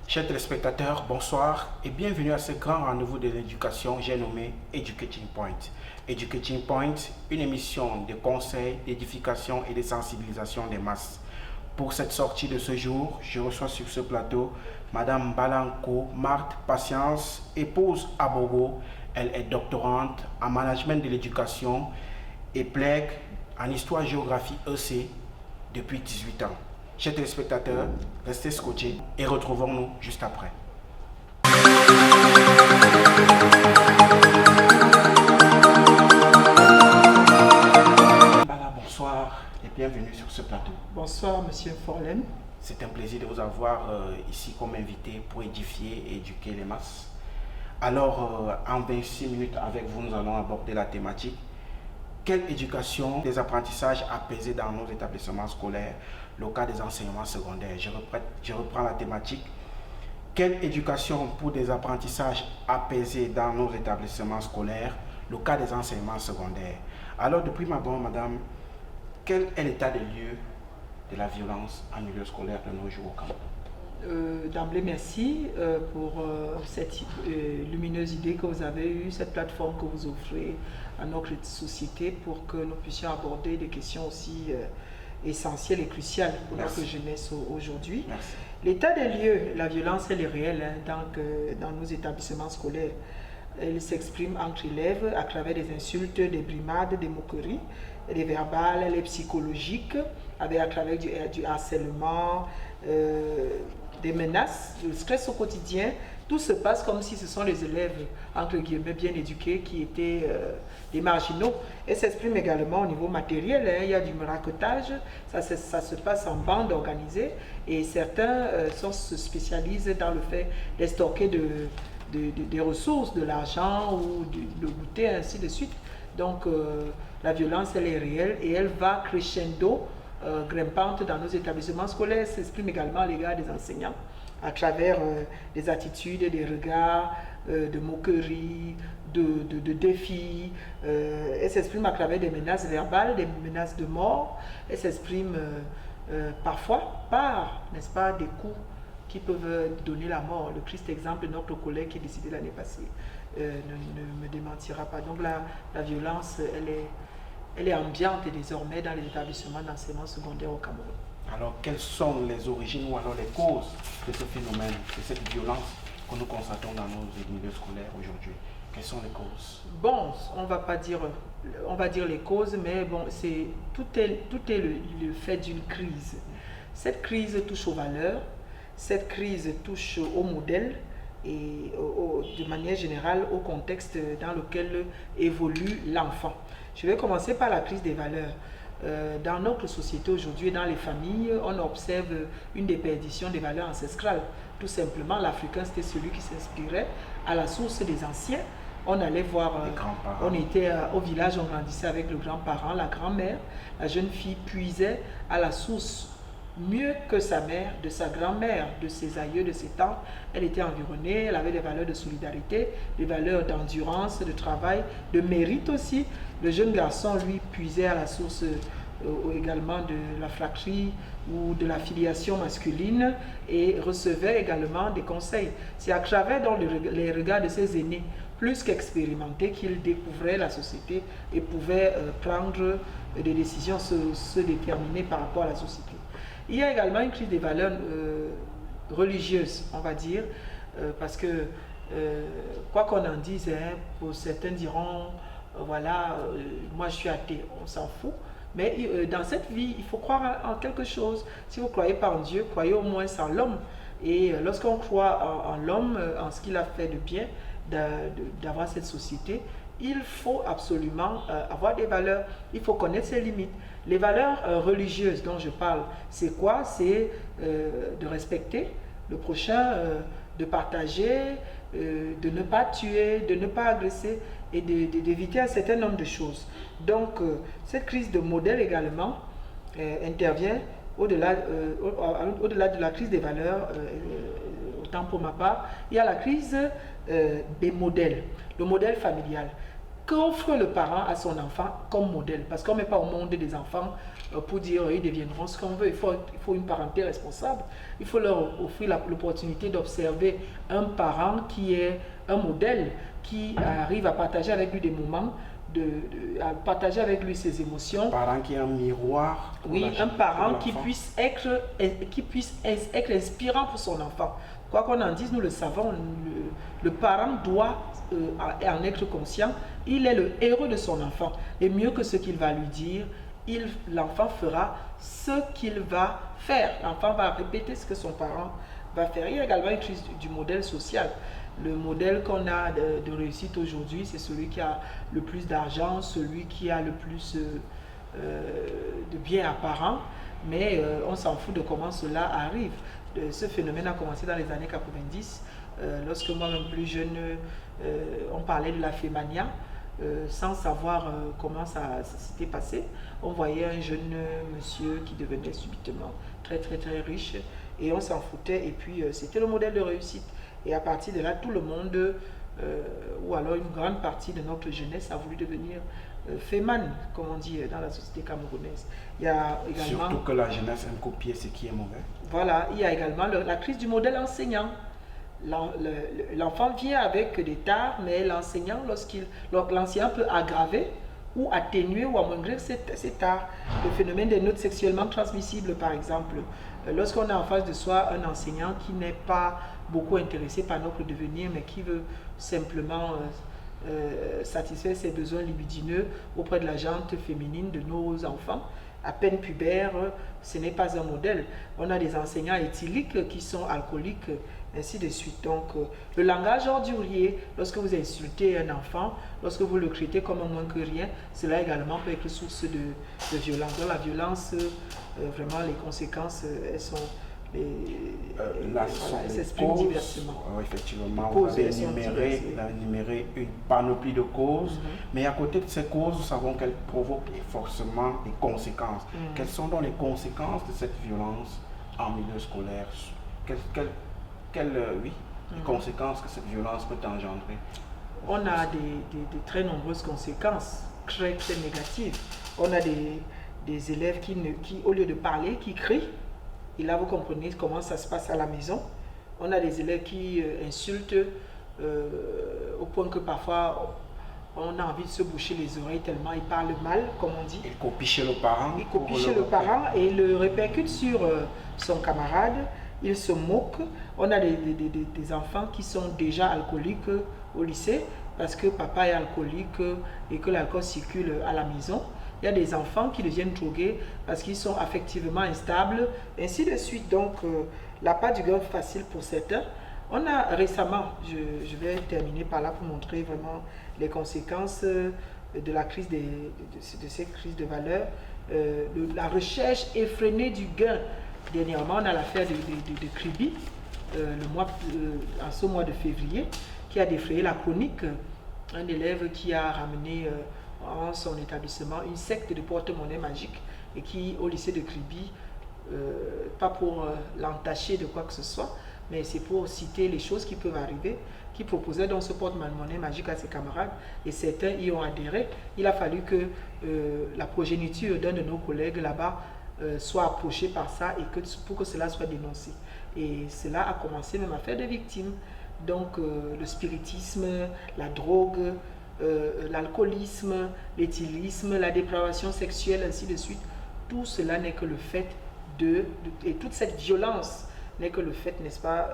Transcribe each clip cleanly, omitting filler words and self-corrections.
Chers téléspectateurs, bonsoir et bienvenue à ce grand rendez-vous de l'éducation, j'ai nommé Educating Point. Educating Point, une émission de conseil, d'édification et de sensibilisation des masses. Pour cette sortie de ce jour, je reçois sur ce plateau Madame Balanko Marthe Patience, épouse à Bogo. Elle est doctorante en management de l'éducation et PLEG en histoire-géographie EC depuis 18 ans. Chers téléspectateurs, restez scotchés et retrouvons-nous juste après. Bonsoir et bienvenue sur ce plateau. Bonsoir, Monsieur Forlen. C'est un plaisir de vous avoir ici comme invité pour édifier et éduquer les masses. Alors, en 26 minutes avec vous, nous allons aborder la thématique. Quelle éducation, des apprentissages apaisés dans nos établissements scolaires, le cas des enseignements secondaires. Je reprends la thématique. Quelle éducation pour des apprentissages apaisés dans nos établissements scolaires, le cas des enseignements secondaires. Alors, de prime abord, madame, quel est l'état des lieux de la violence en milieu scolaire de nos jours au Cameroun? D'emblée, merci pour cette lumineuse idée que vous avez eue, cette plateforme que vous offrez à notre société pour que nous puissions aborder des questions aussi essentielles et cruciales pour notre jeunesse aujourd'hui. L'état des lieux, la violence, elle est réelle dans nos établissements scolaires. Elle s'exprime entre élèves à travers des insultes, des brimades, des moqueries, des verbales, les psychologiques, à travers du harcèlement, des menaces, le stress au quotidien. Tout se passe comme si ce sont les élèves, entre guillemets, bien éduqués qui étaient des marginaux. Et s'exprime également au niveau matériel. Il y a du maracottage, ça se passe en bande organisée et certains se spécialisent dans le fait d'estorquer des ressources, de l'argent ou de goûter, ainsi de suite. Donc la violence, elle est réelle et elle va crescendo, grimpante dans nos établissements scolaires, s'exprime également à l'égard des enseignants à travers des attitudes, des regards, de moqueries, de défis. Elle s'exprime à travers des menaces verbales, des menaces de mort. Elle s'exprime parfois par, n'est-ce pas, des coups qui peuvent donner la mort. Le triste exemple de notre collègue qui est décédé l'année passée ne me démentira pas. Donc la violence, elle est ambiante désormais dans les établissements d'enseignement secondaire au Cameroun. Alors, quelles sont les origines ou alors les causes de ce phénomène, de cette violence que nous constatons dans nos milieux scolaires aujourd'hui? Quelles sont les causes? Bon, on va dire les causes, mais bon, tout est le fait d'une crise. Cette crise touche aux valeurs, cette crise touche au modèle et de manière générale au contexte dans lequel évolue l'enfant. Je vais commencer par la crise des valeurs. Dans notre société aujourd'hui, dans les familles, on observe une déperdition des valeurs ancestrales. Tout simplement, l'Africain, c'était celui qui s'inspirait à la source des anciens. On allait voir, on était au village, on grandissait avec le grand-parent, la grand-mère. La jeune fille puisait à la source mieux que sa mère, de sa grand-mère, de ses aïeux, de ses tantes. Elle était environnée, elle avait des valeurs de solidarité, des valeurs d'endurance, de travail, de mérite aussi. Le jeune garçon, lui, puisait à la source également de la fratrie ou de la filiation masculine et recevait également des conseils. C'est à travers donc, les regards de ses aînés, plus qu'expérimentés, qu'il découvrait la société et pouvait prendre des décisions, se déterminer par rapport à la société. Il y a également une crise des valeurs religieuses, on va dire, parce que, quoi qu'on en dise, pour certains diront, voilà, moi je suis athée, on s'en fout. Mais dans cette vie, il faut croire en quelque chose. Si vous ne croyez pas en Dieu, croyez au moins en l'homme. Et lorsqu'on croit en l'homme, en ce qu'il a fait de bien, d'avoir cette société, il faut absolument avoir des valeurs, il faut connaître ses limites. Les valeurs religieuses dont je parle, c'est quoi? C'est de respecter le prochain, de partager, de ne pas tuer, de ne pas agresser et d'éviter un certain nombre de choses. Donc, cette crise de modèle également intervient au-delà de la crise des valeurs, autant pour ma part, il y a la crise des modèles, le modèle familial. qu'offre le parent à son enfant comme modèle. Parce qu'on ne met pas au monde des enfants pour dire ils deviendront ce qu'on veut. Il faut une parenté responsable. Il faut leur offrir l'opportunité d'observer un parent qui est un modèle, qui arrive à partager avec lui des moments, à partager avec lui ses émotions. Un parent qui est un miroir. Oui, un parent qui puisse être inspirant pour son enfant. Quoi qu'on en dise, nous le savons, le parent doit en être conscient. Il est le héros de son enfant. Et mieux que ce qu'il va lui dire, l'enfant fera ce qu'il va faire. L'enfant va répéter ce que son parent va faire. Il y a également une crise du modèle social. Le modèle qu'on a de réussite aujourd'hui, c'est celui qui a le plus d'argent, celui qui a le plus de biens apparents, mais on s'en fout de comment cela arrive. Ce phénomène a commencé dans les années 90, lorsque moi-même plus jeune, on parlait de la fémania, sans savoir comment ça s'était passé. On voyait un jeune monsieur qui devenait subitement très riche, et on s'en foutait, et puis c'était le modèle de réussite. Et à partir de là, tout le monde, ou alors une grande partie de notre jeunesse a voulu devenir fémane, comme on dit dans la société camerounaise. Il y a également, surtout que la jeunesse aime copier ce qui est mauvais. Voilà, il y a également la crise du modèle enseignant. L'enfant vient avec des tares, mais l'enseignant, l'enseignant peut aggraver ou atténuer ou amoindrir ces tares. Le phénomène des notes sexuellement transmissibles, par exemple. Lorsqu'on a en face de soi un enseignant qui n'est pas beaucoup intéressé par notre devenir, mais qui veut simplement satisfaire ses besoins libidineux auprès de la gente féminine de nos enfants, à peine pubères, ce n'est pas un modèle. On a des enseignants éthyliques qui sont alcooliques, ainsi de suite. Donc, le langage ordurier, lorsque vous insultez un enfant, lorsque vous le traitez comme un moins que rien, cela également peut être source de violence. Dans la violence, vraiment, les conséquences, elles sont... elles s'expriment diversement. Effectivement, vous avez énuméré une panoplie de causes, mais à côté de ces causes, nous savons qu'elles provoquent forcément des conséquences. Quelles sont donc les conséquences de cette violence en milieu scolaire? Les conséquences que cette violence peut engendrer? On a des très nombreuses conséquences, très négatives. On a des élèves qui, au lieu de parler, qui crient. Et là, vous comprenez comment ça se passe à la maison. On a des élèves qui insultent au point que parfois on a envie de se boucher les oreilles tellement ils parlent mal, comme on dit. Il copie chez le parent. Il copie chez le parent et le répercute sur son camarade. Il se moque. On a des enfants qui sont déjà alcooliques au lycée parce que papa est alcoolique et que l'alcool circule à la maison. Il y a des enfants qui deviennent drogués parce qu'ils sont affectivement instables, ainsi de suite. Donc, la part du gain facile pour certains. On a récemment, je vais terminer par là pour montrer vraiment les conséquences de la crise de cette crise de valeur, la recherche effrénée du gain. Dernièrement, on a l'affaire de Kribi, en ce mois de février, qui a défrayé la chronique. Un élève qui a ramené en son établissement une secte de porte-monnaie magique et qui, au lycée de Kribi, pas pour l'entacher de quoi que ce soit, mais c'est pour citer les choses qui peuvent arriver, qui proposait donc ce porte-monnaie magique à ses camarades et certains y ont adhéré. Il a fallu que la progéniture d'un de nos collègues là-bas soit approchée par ça et pour que cela soit dénoncé. Et cela a commencé même à faire des victimes. Donc le spiritisme, la drogue, l'alcoolisme, l'éthylisme, la dépravation sexuelle, ainsi de suite, tout cela n'est que le fait et toute cette violence n'est que le fait, n'est-ce pas,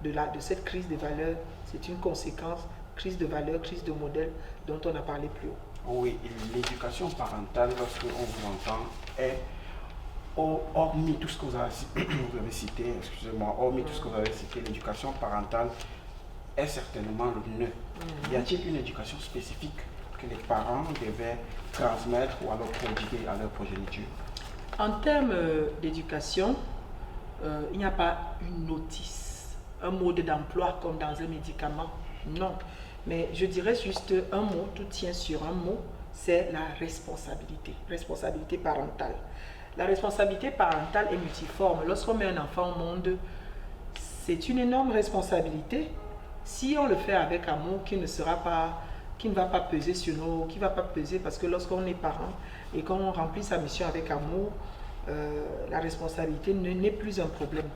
de cette crise des valeurs. C'est une conséquence, crise de valeurs, crise de modèle dont on a parlé plus haut. Oui, l'éducation parentale, lorsque on vous entend, est, hormis tout ce que vous avez cité, excusez-moi, hormis tout ce que vous avez cité, l'éducation parentale est certainement le nœud. Y a-t-il une éducation spécifique que les parents devaient transmettre ou alors prodiguer à leur progéniture? En termes d'éducation, il n'y a pas une notice, un mode d'emploi comme dans un médicament, non. Mais je dirais juste un mot, tout tient sur un mot, c'est la responsabilité parentale. La responsabilité parentale est multiforme. Lorsqu'on met un enfant au monde, c'est une énorme responsabilité. Si on le fait avec amour, qui ne sera pas qui ne va pas peser sur nous, qui ne va pas peser parce que lorsqu'on est parent et qu'on remplit sa mission avec amour, la responsabilité n'est plus un problème.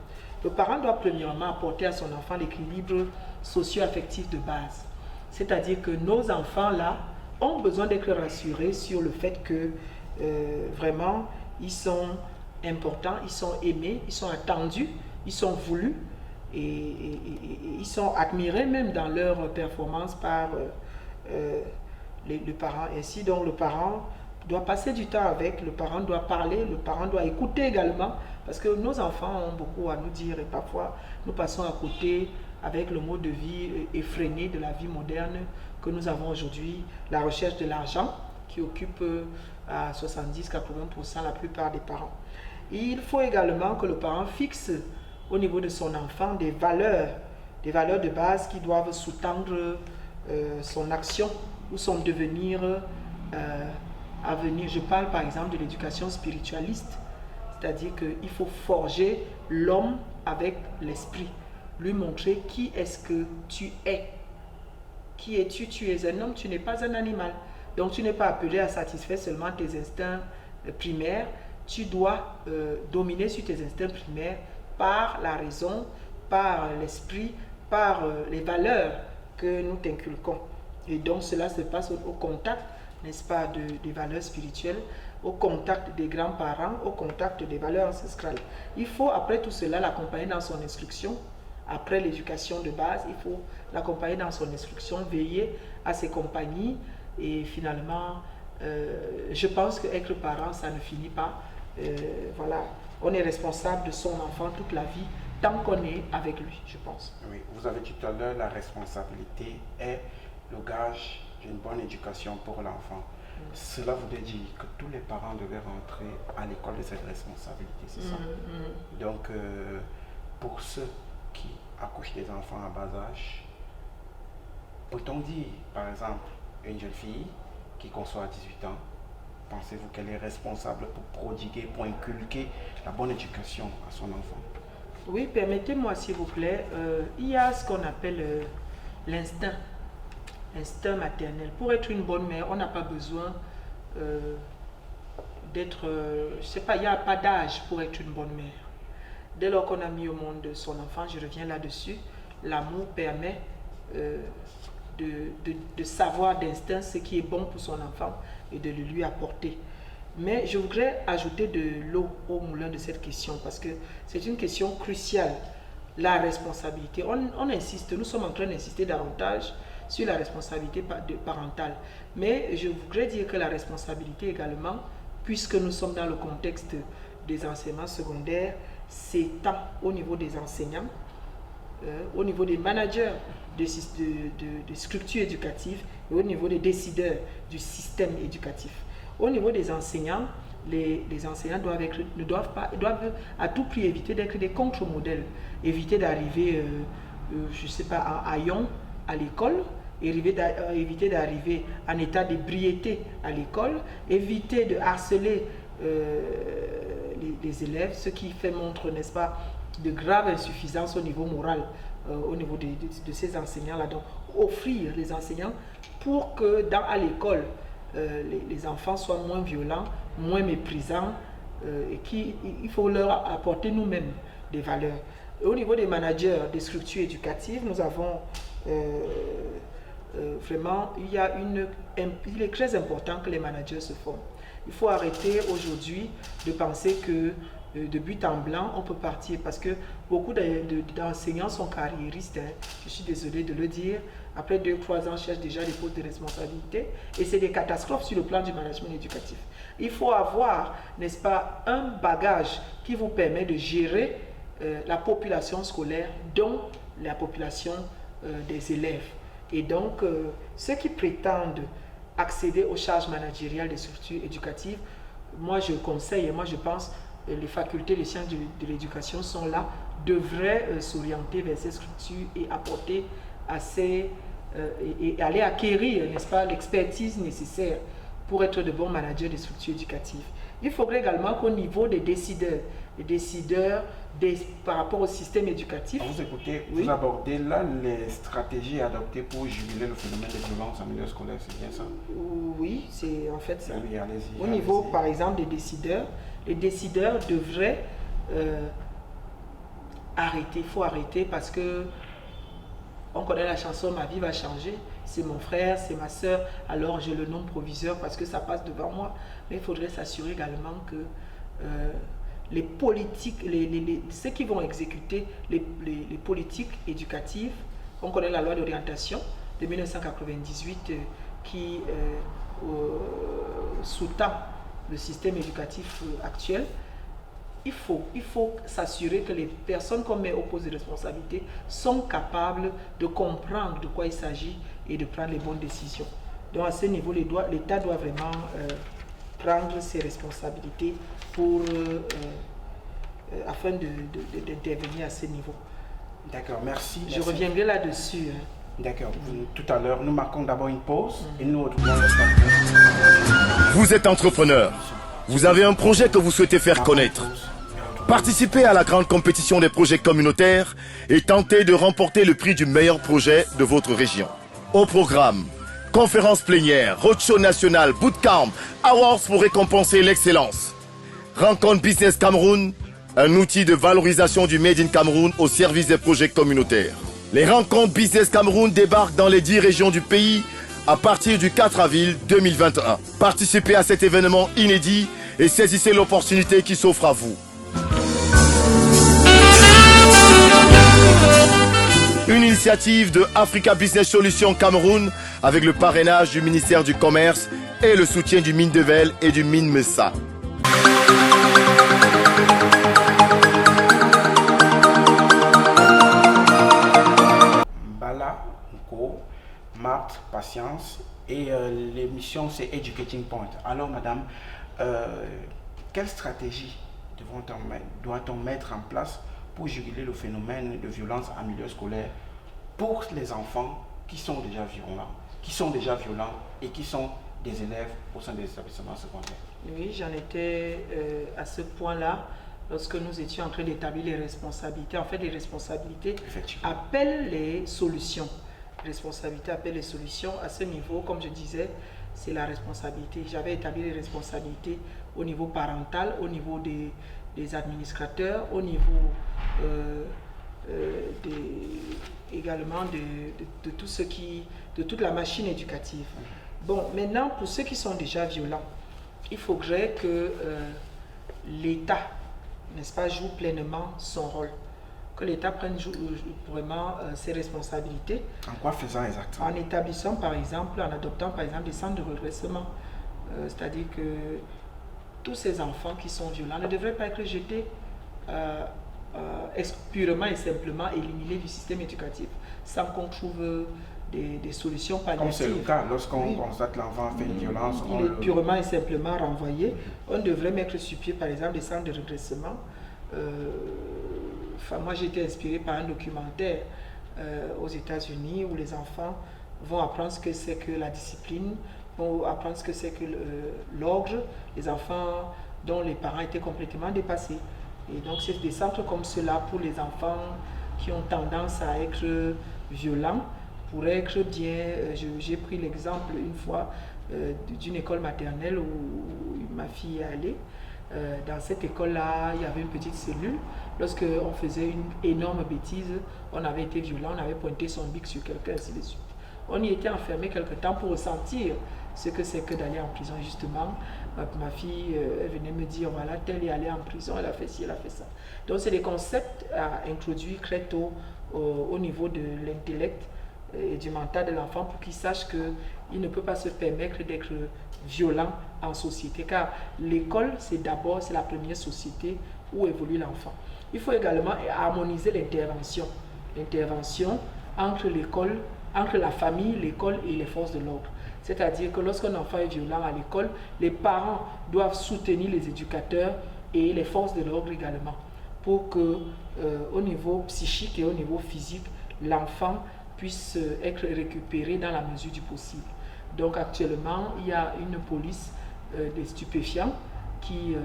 Le parent doit premièrement apporter à son enfant l'équilibre socio-affectif de base. C'est-à-dire que nos enfants-là ont besoin d'être rassurés sur le fait que vraiment, ils sont importants, ils sont aimés, ils sont attendus, ils sont voulus et ils sont admirés même dans leur performance par le parent. Ainsi, donc, le parent doit passer du temps avec, le parent doit parler, le parent doit écouter également, parce que nos enfants ont beaucoup à nous dire et parfois nous passons à côté avec le mode de vie effréné de la vie moderne que nous avons aujourd'hui, la recherche de l'argent qui occupe à 70-80% la plupart des parents. Et il faut également que le parent fixe au niveau de son enfant des valeurs de base qui doivent sous-tendre son action ou son devenir à venir. Je parle par exemple de l'éducation spiritualiste, c'est-à-dire qu'il faut forger l'homme avec l'esprit, lui montrer qui est-ce que tu es. Qui es-tu? Tu es un homme, tu n'es pas un animal. Donc tu n'es pas appelé à satisfaire seulement tes instincts primaires, tu dois dominer sur tes instincts primaires par la raison, par l'esprit, par les valeurs que nous t'inculquons. Et donc cela se passe au contact, n'est-ce pas, des valeurs spirituelles, au contact des grands-parents, au contact des valeurs ancestrales. Il faut après tout cela l'accompagner dans son instruction. Après l'éducation de base, il faut l'accompagner dans son instruction, veiller à ses compagnies et finalement, je pense qu'être parent, ça ne finit pas. Voilà, on est responsable de son enfant toute la vie tant qu'on est avec lui, je pense. Oui, vous avez dit tout à l'heure, la responsabilité est le gage d'une bonne éducation pour l'enfant. Cela voudrait dire que tous les parents devaient rentrer à l'école de cette responsabilité, c'est ça? Donc, pour ceux qui accouchent des enfants à bas âge, peut-on dire, par exemple, une jeune fille qui conçoit à 18 ans, pensez-vous qu'elle est responsable pour prodiguer, pour inculquer la bonne éducation à son enfant? Oui, permettez-moi s'il vous plaît, il y a ce qu'on appelle l'instinct maternel. Pour être une bonne mère, on n'a pas besoin d'être, je sais pas, il n'y a pas d'âge pour être une bonne mère. Dès lors qu'on a mis au monde son enfant, je reviens là-dessus, l'amour permet de savoir d'instinct ce qui est bon pour son enfant et de le lui apporter. Mais je voudrais ajouter de l'eau au moulin de cette question parce que c'est une question cruciale, la responsabilité. On insiste, nous sommes en train d'insister davantage sur la responsabilité parentale. Mais je voudrais dire que la responsabilité également, puisque nous sommes dans le contexte des enseignements secondaires, s'étend au niveau des enseignants, au niveau des managers de structures éducatives et au niveau des décideurs du système éducatif. Au niveau des enseignants, les enseignants doivent à tout prix éviter d'être des contre-modèles, éviter d'arriver, je ne sais pas, en haillons à l'école, éviter d'arriver en état d'ébriété à l'école, éviter de harceler les élèves, ce qui fait montre, n'est-ce pas, de graves insuffisances au niveau moral, au niveau de ces enseignants-là. Donc, offrir les enseignants pour que à l'école, les enfants soient moins violents, moins méprisants, et il faut leur apporter nous-mêmes des valeurs. Et au niveau des managers des structures éducatives, nous avons vraiment, il est très important que les managers se forment. Il faut arrêter aujourd'hui de penser que de but en blanc, on peut partir parce que beaucoup d'enseignants sont carriéristes. Hein. Je suis désolée de le dire. Après 2-3 ans, cherchent déjà des postes de responsabilité et c'est des catastrophes sur le plan du management éducatif. Il faut avoir, n'est-ce pas, un bagage qui vous permet de gérer la population scolaire, dont la population des élèves. Et donc, ceux qui prétendent accéder aux charges managériales des structures éducatives, moi je conseille et moi je pense les facultés des sciences de l'éducation sont là, devraient s'orienter vers ces structures et apporter et aller acquérir, n'est-ce pas, l'expertise nécessaire pour être de bons managers des structures éducatives. Il faudrait également qu'au niveau des décideurs, par rapport au système éducatif. Vous écoutez, oui. Vous abordez là les stratégies adoptées pour juguler le phénomène des violences en milieu scolaire, c'est bien ça? Oui, c'est en fait ça. Oui, allez-y. Au niveau, par exemple, des décideurs, les décideurs devraient arrêter. Il faut arrêter parce que on connaît la chanson Ma vie va changer. C'est mon frère, c'est ma soeur, alors je le nomme proviseur parce que ça passe devant moi. Mais il faudrait s'assurer également que les politiques, ceux qui vont exécuter les politiques éducatives, on connaît la loi d'orientation de 1998 qui sous-tend le système éducatif actuel. Il faut s'assurer que les personnes qu'on met au poste de responsabilité sont capables de comprendre de quoi il s'agit et de prendre les bonnes décisions. Donc à ce niveau, l'État doit vraiment prendre ses responsabilités afin d'intervenir à ce niveau. D'accord, merci. Je reviendrai là-dessus. D'accord. Tout à l'heure, nous marquons d'abord une pause et nous retrouvons Vous êtes entrepreneur. Vous avez un projet que vous souhaitez faire connaître. Participez à la grande compétition des projets communautaires et tentez de remporter le prix du meilleur projet de votre région. Au programme, conférences plénières, roadshow national, bootcamp, awards pour récompenser l'excellence. Rencontre Business Cameroun, un outil de valorisation du Made in Cameroun au service des projets communautaires. Les rencontres Business Cameroun débarquent dans les 10 régions du pays à partir du 4 avril 2021. Participez à cet événement inédit et saisissez l'opportunité qui s'offre à vous. Une initiative de Africa Business Solutions Cameroun avec le parrainage du ministère du Commerce et le soutien du Mine Devel et du Mine Messa. Bala, Nko, Marthe, Patience et l'émission c'est Educating Point. Alors madame, quelle stratégie doit-on mettre en place pour juguler le phénomène de violence en milieu scolaire pour les enfants qui sont déjà violents et qui sont des élèves au sein des établissements secondaires? Oui, j'en étais à ce point-là lorsque nous étions en train d'établir les responsabilités. En fait, les responsabilités appellent les solutions. Les responsabilités appellent les solutions. À ce niveau, comme je disais, c'est la responsabilité. J'avais établi les responsabilités au niveau parental, au niveau des administrateurs, au niveau également de tout ce de toute la machine éducative. Bon, maintenant, pour ceux qui sont déjà violents, il faudrait que l'État, n'est-ce pas, joue pleinement son rôle. Que l'État prenne vraiment ses responsabilités. En quoi faisant exactement? En établissant, par exemple, en adoptant, par exemple, des centres de redressement. C'est-à-dire que tous ces enfants qui sont violents ne devraient pas être jetés purement et simplement éliminés du système éducatif sans qu'on trouve des solutions palliatives. Comme c'est le cas, lorsqu'on constate l'enfant fait une violence, il est purement et simplement renvoyé. On devrait mettre sur pied, par exemple, des centres de redressement. Moi, j'ai été inspirée par un documentaire aux États-Unis où les enfants vont apprendre ce que c'est que la discipline, vont apprendre ce que c'est que l'ordre, les enfants dont les parents étaient complètement dépassés. Et donc, c'est des centres comme cela pour les enfants qui ont tendance à être violents, pour être bien. J'ai pris l'exemple une fois d'une école maternelle où ma fille est allée. Dans cette école-là, il y avait une petite cellule. Lorsqu'on faisait une énorme bêtise, on avait été violent, on avait pointé son bic sur quelqu'un, ainsi de suite. On y était enfermé quelque temps pour ressentir ce que c'est que d'aller en prison, justement. Ma fille, elle venait me dire, voilà, telle est allée en prison, elle a fait ci, elle a fait ça. Donc, c'est des concepts à introduire très tôt au niveau de l'intellect et du mental de l'enfant pour qu'il sache qu'il ne peut pas se permettre d'être violent en société, car l'école, c'est la première société où évolue l'enfant. Il faut également harmoniser l'intervention entre l'école, entre la famille, l'école et les forces de l'ordre. C'est-à-dire que lorsqu'un enfant est violent à l'école, les parents doivent soutenir les éducateurs et les forces de l'ordre également, pour que au niveau psychique et au niveau physique, l'enfant puisse être récupéré dans la mesure du possible. Donc actuellement, il y a une police des stupéfiants qui,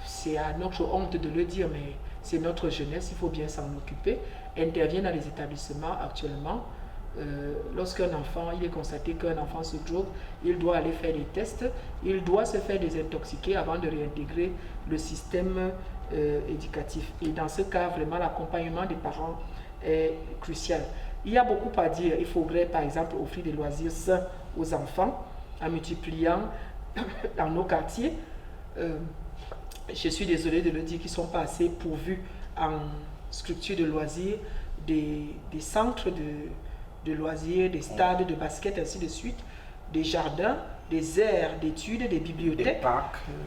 c'est à notre honte de le dire, mais c'est notre jeunesse, il faut bien s'en occuper, intervient dans les établissements actuellement. Lorsqu'un enfant, il est constaté qu'un enfant se drogue, il doit aller faire des tests, il doit se faire désintoxiquer avant de réintégrer le système éducatif. Et dans ce cas, vraiment, l'accompagnement des parents est crucial. Il y a beaucoup à dire. Il faudrait, par exemple, offrir des loisirs sains aux enfants en multipliant dans nos quartiers. Je suis désolée de le dire, qu'ils ne sont pas assez pourvus en structure de loisirs, des centres de loisirs, des stades de basket, ainsi de suite, des jardins, des aires d'études, des bibliothèques,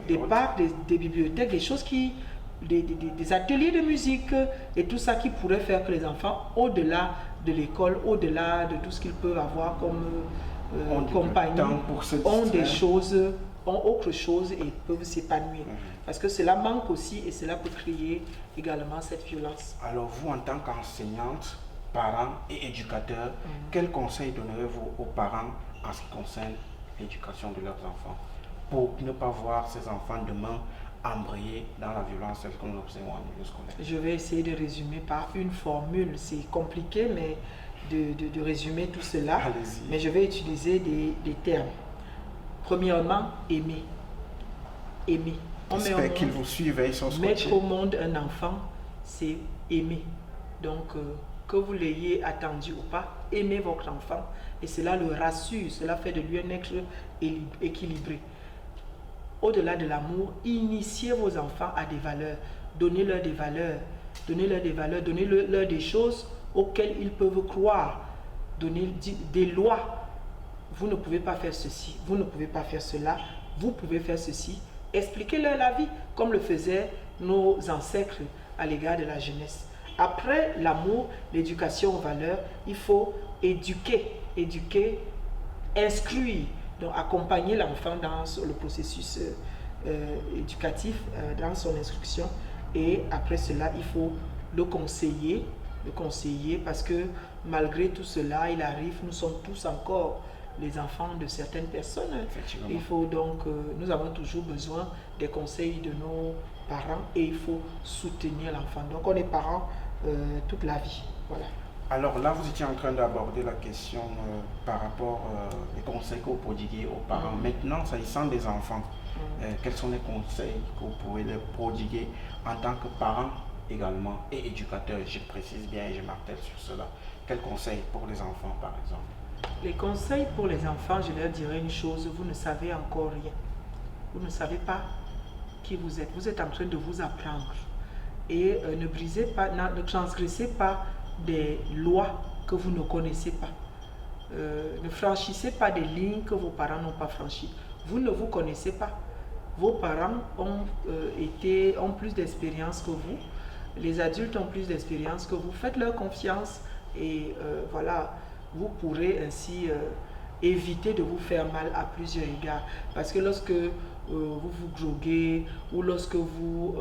des bibliothèques, des choses qui, des ateliers de musique et tout ça qui pourrait faire que les enfants, au-delà de l'école, au-delà de tout ce qu'ils peuvent avoir comme compagnie, ont des choses, ont autre chose et peuvent s'épanouir. Parce que cela manque aussi et cela peut créer également cette violence. Alors vous, en tant qu'enseignante, parents et éducateurs, quels conseils donnerez-vous aux parents en ce qui concerne l'éducation de leurs enfants pour ne pas voir ces enfants demain embrayer dans la violence telle que nous observons en milieu scolaire? Je vais essayer de résumer par une formule. C'est compliqué, mais de résumer tout cela. Mais je vais utiliser des termes. Premièrement, aimer. Aimer. J'espère qu'ils vous suivent et ils sont scotchés. Mettre au monde un enfant, c'est aimer. Donc, que vous l'ayez attendu ou pas, aimez votre enfant et cela le rassure, cela fait de lui un être équilibré. Au-delà de l'amour, initiez vos enfants à des valeurs, donnez-leur des valeurs, donnez-leur des choses auxquelles ils peuvent croire, donnez des lois. Vous ne pouvez pas faire ceci, vous ne pouvez pas faire cela, vous pouvez faire ceci. Expliquez-leur la vie comme le faisaient nos ancêtres à l'égard de la jeunesse. Après l'amour, l'éducation aux valeurs, il faut éduquer, instruire, donc accompagner l'enfant dans le processus éducatif, dans son instruction. Et après cela, il faut le conseiller parce que malgré tout cela, il arrive, nous sommes tous encore les enfants de certaines personnes. Il faut donc, nous avons toujours besoin des conseils de nos parents et il faut soutenir l'enfant. Donc on est parents toute la vie. Voilà. Alors là, vous étiez en train d'aborder la question par rapport aux conseils que vous prodiguez aux parents. Maintenant, s'agissant des enfants, quels sont les conseils que vous pouvez leur prodiguer en tant que parents également et éducateurs? Je précise bien et je martèle sur cela. Quels conseils pour les enfants, par exemple? Les conseils pour les enfants, je leur dirais une chose, vous ne savez encore rien. Vous ne savez pas qui vous êtes. Vous êtes en train de vous apprendre. Et ne brisez pas, ne transgressez pas des lois que vous ne connaissez pas. Ne franchissez pas des lignes que vos parents n'ont pas franchies. Vous ne vous connaissez pas. Vos parents ont plus d'expérience que vous. Les adultes ont plus d'expérience que vous. Faites-leur confiance et voilà, vous pourrez ainsi éviter de vous faire mal à plusieurs égards. Parce que lorsque vous vous droguez ou lorsque vous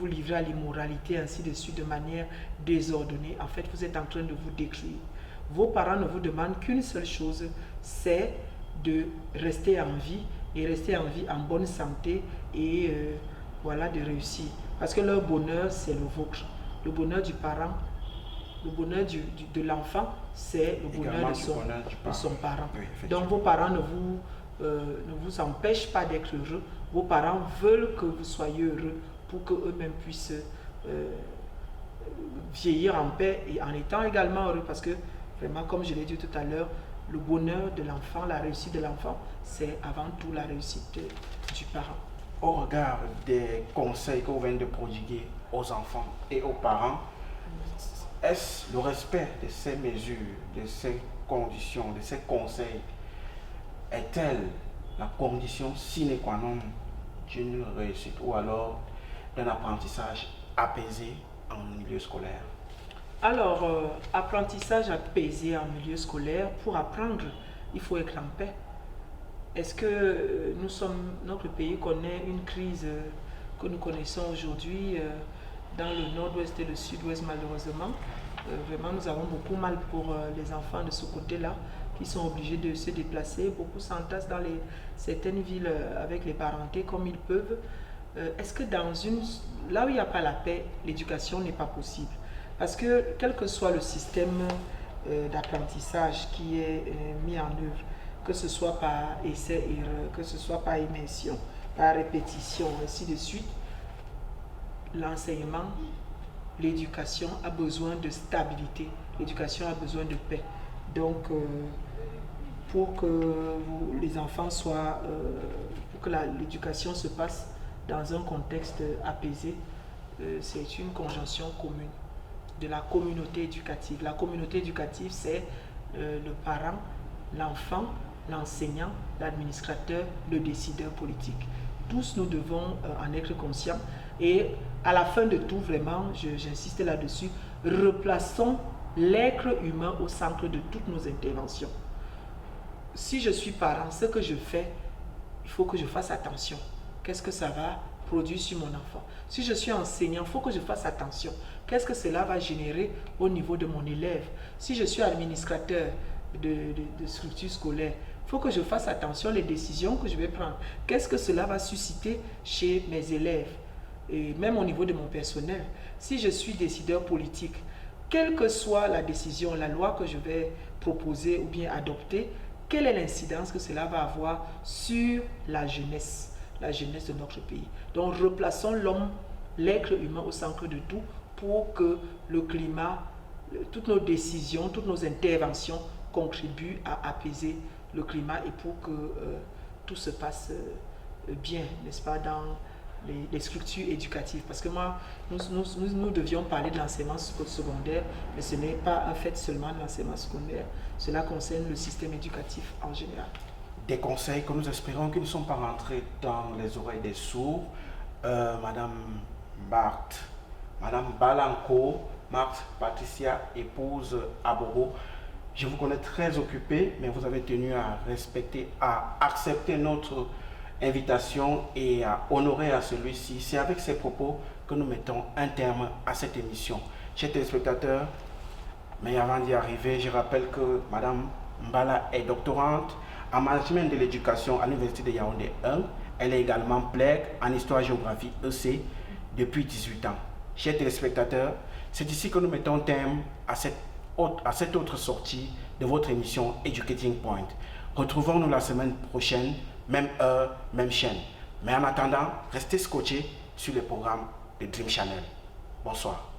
livrez à l'immoralité, ainsi de suite, de manière désordonnée, en fait, vous êtes en train de vous détruire. Vos parents ne vous demandent qu'une seule chose, c'est de rester en vie et rester en vie en bonne santé et voilà, de réussir. Parce que leur bonheur, c'est le vôtre. Le bonheur du parent, le bonheur de l'enfant, c'est le bonheur de son parent. Oui, donc vos parents ne vous empêchent pas d'être heureux. Vos parents veulent que vous soyez heureux pour qu'eux-mêmes puissent vieillir en paix et en étant également heureux. Parce que vraiment, comme je l'ai dit tout à l'heure, le bonheur de l'enfant, la réussite de l'enfant, c'est avant tout la réussite du parent. Au regard des conseils que vous venez de prodiguer aux enfants et aux parents, est-ce le respect de ces mesures, de ces conditions, de ces conseils, est-elle la condition sine qua non d'une réussite ou alors d'un apprentissage apaisé en milieu scolaire? Alors, apprentissage apaisé en milieu scolaire, pour apprendre, il faut être en paix. Est-ce que notre pays connaît une crise que nous connaissons aujourd'hui dans le nord-ouest et le sud-ouest malheureusement? Vraiment, nous avons beaucoup mal pour les enfants de ce côté-là. qui sont obligés de se déplacer. Beaucoup s'entassent dans certaines villes avec les parentés comme ils peuvent. Est-ce que là où il n'y a pas la paix, l'éducation n'est pas possible? Parce que quel que soit le système d'apprentissage qui est mis en œuvre, que ce soit par essai-erreur, que ce soit par immersion, par répétition, ainsi de suite, l'enseignement, l'éducation a besoin de stabilité, l'éducation a besoin de paix. Donc, pour que les enfants soient, pour que l'éducation se passe dans un contexte apaisé, c'est une conjonction commune de la communauté éducative. La communauté éducative, c'est le parent, l'enfant, l'enseignant, l'administrateur, le décideur politique. Tous nous devons en être conscients. Et à la fin de tout, vraiment, j'insiste là-dessus, replaçons l'être humain au centre de toutes nos interventions. Si je suis parent, ce que je fais, il faut que je fasse attention. Qu'est-ce que ça va produire sur mon enfant? Si je suis enseignant, il faut que je fasse attention. Qu'est-ce que cela va générer au niveau de mon élève? Si je suis administrateur de structure scolaire, il faut que je fasse attention aux décisions que je vais prendre. Qu'est-ce que cela va susciter chez mes élèves? Et même au niveau de mon personnel. Si je suis décideur politique, quelle que soit la décision, la loi que je vais proposer ou bien adopter, quelle est l'incidence que cela va avoir sur la jeunesse de notre pays? Donc replaçons l'homme, l'être humain au centre de tout pour que le climat, toutes nos décisions, toutes nos interventions contribuent à apaiser le climat et pour que tout se passe bien, n'est-ce pas, dans les structures éducatives. Parce que nous devions parler de l'enseignement secondaire, mais ce n'est pas un fait seulement de l'enseignement secondaire. Cela concerne le système éducatif en général. Des conseils que nous espérons qui ne sont pas rentrés dans les oreilles des sourds. Madame Marthe, Madame Balanco, Marthe Patricia, épouse Aboro, je vous connais très occupée, mais vous avez tenu à respecter, à accepter notre invitation et à honorer à celui-ci. C'est avec ces propos que nous mettons un terme à cette émission. Chers téléspectateurs, mais avant d'y arriver, je rappelle que Madame Mbala est doctorante en management de l'éducation à l'Université de Yaoundé 1. Elle est également PLEG en histoire-géographie EC depuis 18 ans. Chers téléspectateurs, c'est ici que nous mettons terme à cette autre sortie de votre émission Educating Point. Retrouvons-nous la semaine prochaine, même heure, même chaîne. Mais en attendant, restez scotchés sur les programmes de Dream Channel. Bonsoir.